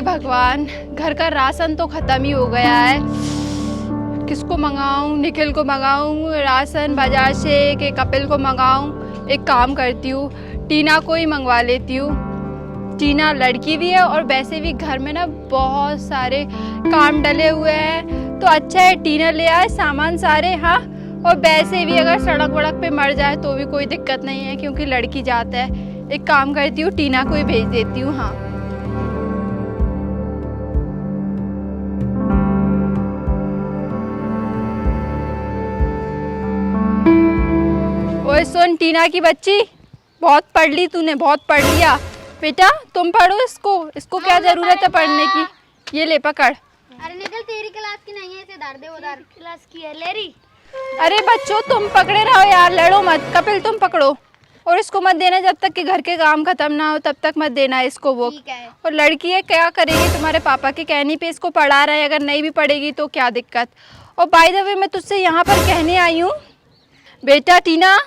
हे भगवान, घर का राशन तो खत्म ही हो गया है। किसको मंगाऊं? निखिल को मंगाऊं राशन बाजार से कि कपिल को मंगाऊं? एक काम करती हूँ, टीना को ही मंगवा लेती हूँ। टीना लड़की भी है और वैसे भी घर में ना बहुत सारे काम डले हुए हैं, तो अच्छा है टीना ले आए सामान सारे। हाँ, और वैसे भी अगर सड़क वड़क पे मर जाए तो भी कोई दिक्कत नहीं है, क्योंकि लड़की जाता है। एक काम करती हूँ, टीना को ही भेज देती हूँ। हाँ, ओए सुन टीना की बच्ची, बहुत पढ़ ली तूने, बहुत पढ़ लिया। बेटा तुम पढ़ो इसको क्या जरूरत है पढ़ने की। ये ले पकड़। अरे निकल, तेरी क्लास की नहीं है, इसे धर दे, उधर क्लास की है लेरी। अरे बच्चों तुम पकड़े रहो यार, लड़ो मत। कपिल तुम पकड़ो, और इसको मत देना जब तक कि घर के काम खत्म ना हो, तब तक मत देना इसको वो। और लड़की है, क्या करेगी, तुम्हारे पापा के कहने पे इसको पढ़ा रहे हैं, अगर नहीं भी पढ़ेगी तो क्या दिक्कत। और बाय द वे मैं तुझसे यहाँ पर कहने आई हूँ, बेटा टीना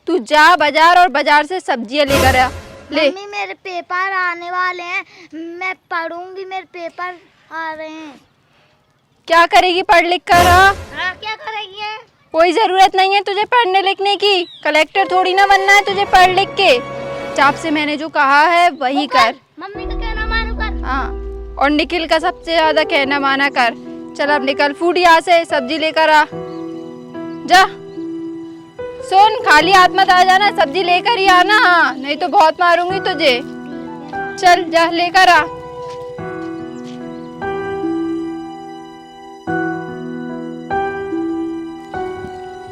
तू जा बाजार और बाजार से सब्जियाँ लेकर आ। ले मम्मी मेरे पेपर आने वाले हैं, मैं पढ़ूंगी, मेरे पेपर आ रहे हैं। क्या करेगी पढ़ लिख कर? हाँ क्या करेगी है? कोई जरूरत नहीं है तुझे पढ़ने लिखने की, कलेक्टर थोड़ी ना बनना है तुझे पढ़ लिख के। चाप से मैंने जो कहा है वही कर। मम्मी का कहना मानो कर। हाँ, और निखिल का सबसे ज्यादा कहना माना कर। चल अब निकल, फूड यहाँ से सब्जी लेकर आ जा। सुन, खाली हाथ मत आ जाना, सब्जी लेकर ही आना। हाँ, नहीं तो बहुत मारूंगी तुझे। चल जा लेकर आ।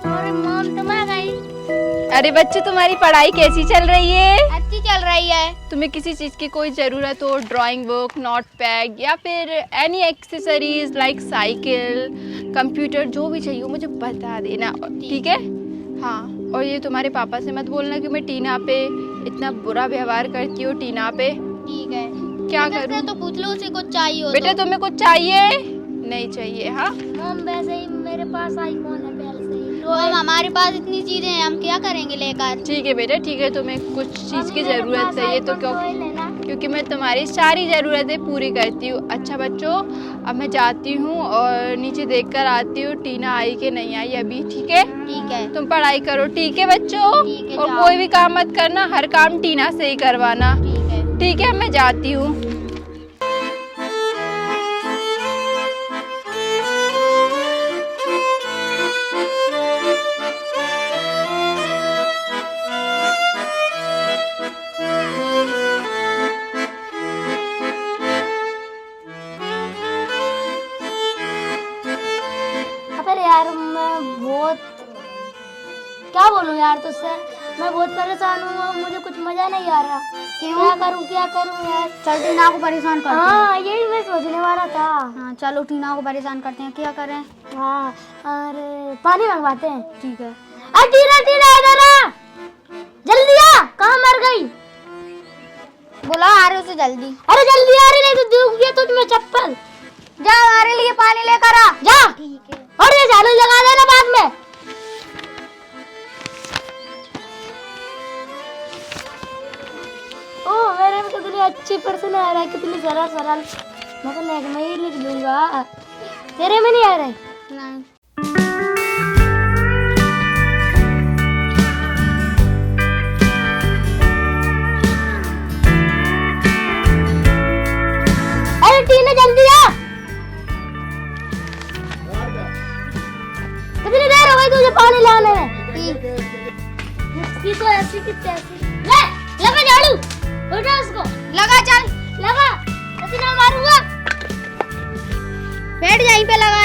और मॉम तुम आ गई? अरे बच्चे तुम्हारी पढ़ाई कैसी चल रही है? अच्छी चल रही है। तुम्हें किसी चीज़ की कोई ज़रूरत हो, ड्राइंग बुक, नोट पैड या फिर any accessories like cycle, computer, जो भी चाहिए मुझे बता देना, ठीक है? हाँ, और ये तुम्हारे पापा से मत बोलना कि मैं टीना पे इतना बुरा व्यवहार करती हूँ। टीना पे ठीक है। क्या करूँ? तो पूछ लो उसे कुछ चाहिए हो बेटा तो। तुम्हें कुछ चाहिए? नहीं चाहिए? हाँ मॉम वैसे ही मेरे पास आईफोन है पहले से ही। तो हमारे पास इतनी चीजें हैं, हम क्या करेंगे लेकर? ठीक है बेटा, ठीक है। तुम्हें कुछ चीज़ की ज़रूरत है ये तो क्योंकि मैं तुम्हारी सारी ज़रूरतें पूरी करती हूँ। अच्छा बच्चों, अब मैं जाती हूँ और नीचे देख कर आती हूँ टीना आई कि नहीं आई अभी, ठीक है? ठीक है। तुम पढ़ाई करो, ठीक है बच्चों? ठीक है, और जाओ। कोई भी काम मत करना, हर काम टीना से ही करवाना, ठीक है। ठीक है? मैं जाती हूँ। अबे यार मैं बहुत क्या बोलूं यार तुझसे, मैं बहुत परेशान हूँ, मुझे कुछ मजा नहीं आ रहा। क्या करूँ यार? चल टीना को परेशान करते हैं। हाँ यही मैं सोचने वाला था। हाँ चलो टीना को परेशान करते हैं, क्या करें? हाँ अरे पानी मंगवाते हैं। ठीक है। अरे टीना टीना इधर आ, जल्दी आ, कहाँ मर गई? बुला आ रहे उसे जल्दी। अरे जल्दी आ रही, नहीं तो दूंगी गया तुझ में चप्पल। जा हमारे लिए पानी लेकर आ जा। ठीक है। और ये झाड़ू लगा देना बाद में। ओ मेरे में कितनी अच्छी पर्सन आ रहा है, कितनी सरल सरल। मैं तो नेक में ही लिख दूंगा, तेरे में नहीं आ रहा है। नहीं। अरे टीना जल्दी आ, कितनी देर हो गई तुझे पानी लाने में? तो ऐसी की तैसी। ले लगा झाड़ू, उठा उसको, लगा चल लगा, ऐसे ना मारूंगा। बैठ यहीं पे लगा,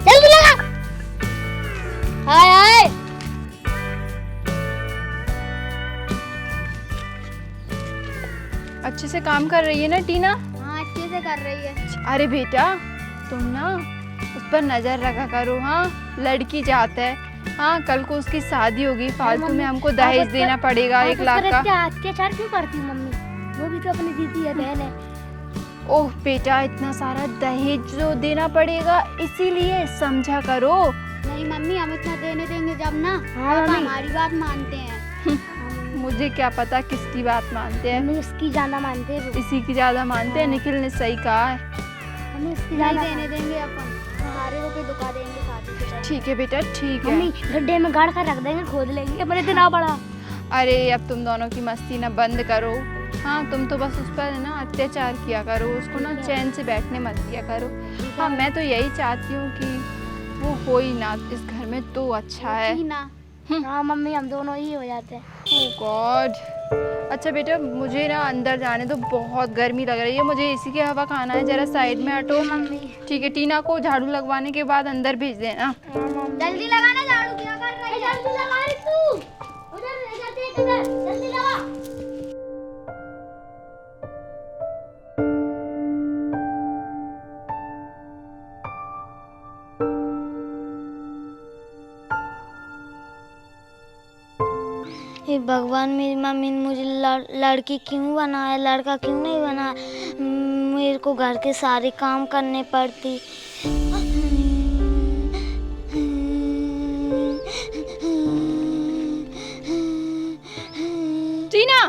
जल्दी लगा। हाय हाय अच्छे से काम कर रही है ना टीना? हाँ अच्छे से कर रही है। अरे बेटा तुम ना उस पर नजर रखा करो। हाँ, लड़की चाहता है, हाँ कल को उसकी शादी होगी, फालतू में हमको दहेज देना पड़ेगा 1 लाख का। अत्याचार क्यों करती है मम्मी? वो भी तो अपनी दीदी है, बहन है। ओह बेटा, इतना सारा दहेज जो देना पड़ेगा, इसीलिए समझा करो। नहीं मम्मी, हम इतना देने देंगे जब ना, हाँ, हमारी बात मानते हैं। मुझे क्या पता किसकी बात मानते हैं। मम्मी इसकी ज्यादा मानते हैं। इसी की ज़्यादा मानते हैं। निखिल ने सही कहा है। मम्मी इसकी ज्यादा देने देंगे अपन, सारे रुपए दुका देंगे शादी के टाइम। ठीक है बेटा, ठीक है। मम्मी गड्ढे में गाड़ कर रख देंगे, खोद लेंगे, अपने इतना बड़ा। अरे अब तुम दोनों की मस्ती ना बंद करो। हाँ, तुम तो बस उस पर ना अत्याचार किया करो, उसको ना चैन से बैठने मत दिया करो। हाँ, मैं तो यही चाहती हूँ कि वो हो ही ना इस घर में तो अच्छा है ना। हाँ मम्मी, हम दोनों ही हो जाते हैं। ओह गॉड। अच्छा बेटा, मुझे ना अंदर जाने दो, बहुत गर्मी लग रही है, मुझे इसी की हवा खाना है। जरा साइड में हटो। मम्मी ठीक है, टीना को झाड़ू लगवाने के बाद अंदर भेज देना। जल्दी लगाना झाड़ू, क्या कर रही है? जल्दी लगा रही तू, उधर जाते हैं किधर, जल्दी लगा। हे भगवान, मेरी मम्मी ने मुझे लड़की क्यों बनाया, लड़का क्यों नहीं बनाया? मेरे को घर के सारे काम करने पड़ती। टीना,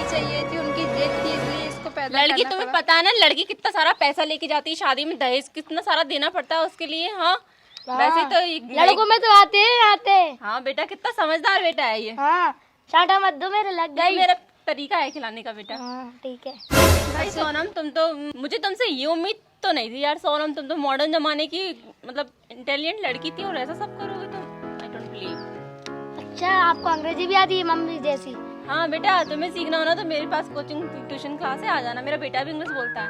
चाहिए थी, उनकी जिद थी, इसलिए इसको पैदा लड़की, करना तुम्हें पड़ा। पता है ना लड़की कितना सारा पैसा लेके जाती है शादी में, दहेज कितना सारा देना पड़ता है उसके लिए। हाँ वैसे तो लड़कों में तो आते। हाँ बेटा, कितना समझदार बेटा है ये। हाँ, चाटा मत दो, मेरे लग ये गई। मेरा तरीका है खिलाने का बेटा। हाँ ठीक है। भाई सोनम, तुम तो, मुझे तुमसे ये उम्मीद तो नहीं थी यार सोनम, तुम तो मॉडर्न जमाने की मतलब इंटेलिजेंट लड़की थी और ऐसा सब करोगे तुम। I don't believe. अच्छा, आपको अंग्रेजी भी आती है मम्मी जैसी? हाँ बेटा, तुम्हें सीखना हो ना तो मेरे पास कोचिंग ट्यूशन क्लास है, आ जाना। मेरा बेटा भी इंग्लिश बोलता है।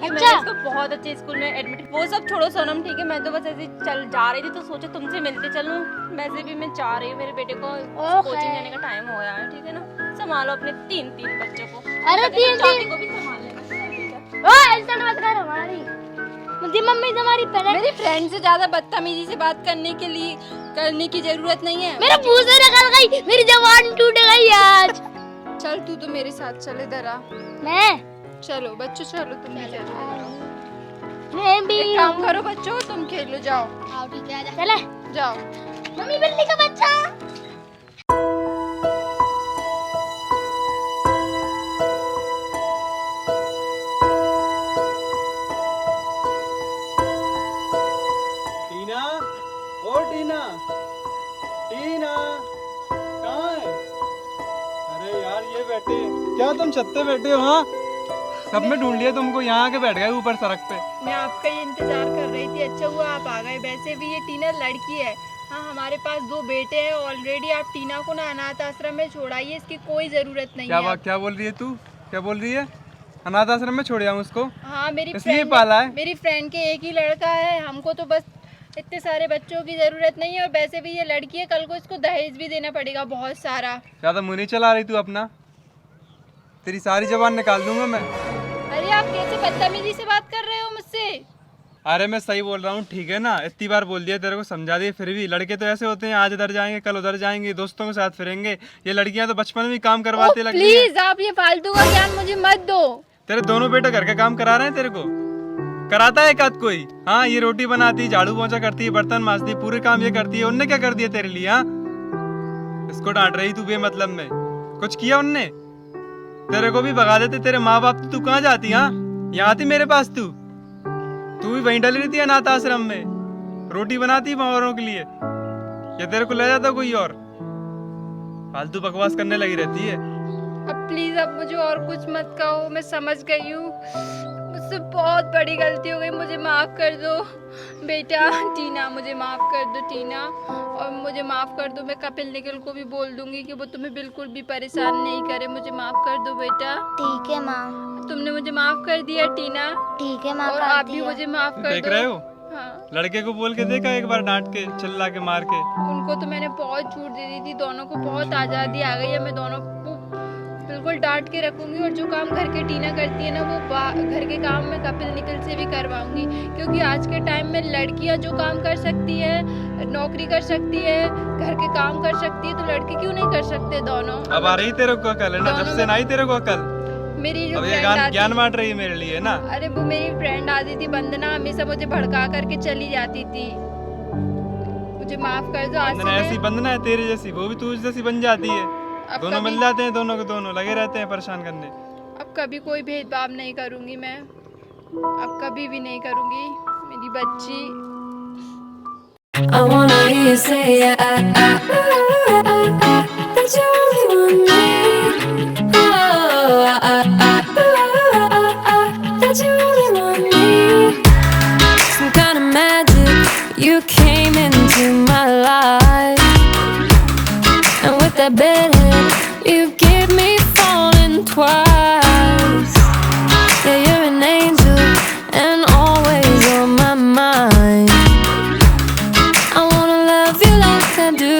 ये मैंने इसको बहुत अच्छे स्कूल में एडमिट। वो सब छोड़ो सोनम, ठीक है, मैं तो बस ऐसे चल जा रही थी तो सोचा तुमसे मिलते चलूं। वैसे भी मैं जा रही हूँ, मेरे बेटे को कोचिंग जाने का टाइम हो गया है, ठीक है ना। संभालो अपने तीन बच्चों को। अरे तीन को भी संभाल लेना। ओए, ऐसा मत कर हमारी। मुझे मम्मी तुम्हारी पहले मेरी फ्रेंड से ज्यादा बदतमीजी से बात करने की जरूरत नहीं है। मेरा मुंह से निकल गई, मेरी जबान टूट गई आज। चल तू तो मेरे साथ चल, इधर आ। मैं चलो बच्चों, चलो तुम भी चलो। मैं भी एक काम करो बच्चों, तुम खेलो, जाओ। आओ ठीक है, आजा। चले जाओ। मम्मी, बिल्ली का बच्चा। टीना, ओ टीना, टीना, कहाँ है? अरे यार ये बैठे, क्या तुम छत पे बैठे हो? हाँ, सब में ढूंढ लिया तुमको, यहाँ आके बैठ गए ऊपर सड़क पे। मैं आपका ही इंतजार कर रही थी, अच्छा हुआ आप आ गए। वैसे भी ये टीना लड़की है। हाँ, हमारे पास 2 बेटे हैं ऑलरेडी। आप टीना को ना अनाथ आश्रम में छोड़ाइए, इसकी कोई जरूरत नहीं है। क्या बोल रही है तू? क्या बोल रही है? अनाथ आश्रम में छोड़ आऊँ उसको? हाँ, मेरी इसलिए फ्रेंड पाला है? मेरी फ्रेंड के एक ही लड़का है, हमको तो बस इतने सारे बच्चों की जरूरत नहीं है। और वैसे भी ये लड़की है, कल को इसको दहेज भी देना पड़ेगा बहुत सारा। ज्यादा मुंह नहीं चला रही तू अपना, तेरी सारी जबान निकाल दूंगा मैं। अरे आप कैसे बदतमीजी से बात कर रहे हो मुझसे? अरे मैं सही बोल रहा हूँ, ठीक है ना। इतनी बार बोल दिया तेरे को, समझा दिया, फिर भी लड़के तो ऐसे होते हैं, आज इधर जाएंगे कल उधर जाएंगे, दोस्तों के साथ फिरेंगे। ये लड़कियां तो बचपन में भी काम करवाते लगती हैं। प्लीज आप ये फालतू का ज्ञान मुझे मत दो। तेरे दोनों बेटे घर का काम करा रहे हैं तेरे को? कराता है एक आध कोई? हाँ, ये रोटी बनाती, झाड़ू पोंछा करती है, बर्तन मांजती, पूरे काम ये करती है। उनने क्या कर दिया तेरे लिए? हाँ, इसको डांट रही तू बेमतलब में? कुछ किया उनने? तेरे को भी भगा देते तेरे माँ बाप। तू कहाँ जाती? हाँ, यहाँ आती मेरे पास। तू भी वहीं डली रहती है अनाथ आश्रम में, रोटी बनाती औरों के लिए, या तेरे को ले जाता कोई और? फालतू बकवास करने लगी रहती है। अब प्लीज अब मुझे और कुछ मत कहो, मैं समझ गई हूँ, मुझसे बहुत बड़ी गलती हो गई, मुझे माफ कर दो बेटा। टीना, मुझे माफ कर दो टीना, और मुझे माफ कर दो। मैं कपिल निखिल को भी बोल दूंगी कि वो तुम्हें बिल्कुल भी परेशान नहीं करे। मुझे माफ कर दो बेटा। ठीक है माँ। तुमने मुझे माफ कर दिया टीना, ठीक है माँ, और कर आप भी दिया। मुझे माफ कर देख दो। रहे हो, हाँ, लड़के को बोल के देखा एक बार, डांट के, चिल्ला के, मार के। उनको तो मैंने बहुत छूट दे दी थी, दोनों को बहुत आज़ादी आ गई है। मैं दोनों को बिल्कुल डांट के रखूंगी, और जो काम घर के टीना करती है ना, वो घर के काम मैं कपिल निखिल से भी करवाऊंगी। क्योंकि आज के टाइम में लड़कियां जो काम कर सकती है, नौकरी कर सकती है, घर के काम कर सकती है, तो लड़के क्यों नहीं कर सकते दोनों? अब आ रही तेरे को अकल है ना? जब से नहीं तेरे को अकल, मेरी जो अब ये फ्रेंड ज्ञान बांट रही है मेरे लिए ना। अरे वो मेरी फ्रेंड आती थी वंदना, हमेशा मुझे भड़का करके चली जाती थी। मुझे माफ कर दो। आज बंदना ऐसी बंदना है तेरे जैसी, वो भी तू जैसी बन जाती है। दोनों मिल जाते हैं, दोनों के दोनों लगे रहते हैं परेशान करने। अब कभी कोई भेदभाव नहीं करूंगी मैं, अब कभी भी नहीं करूंगी। मेरी बच्ची, I wanna hear you say that you only want me. That you only want me. Some kind of magic, you came into my life, and with that bedhead, you give me falling twice. Yeah, you're an angel and always on my mind. I wanna love you like I do.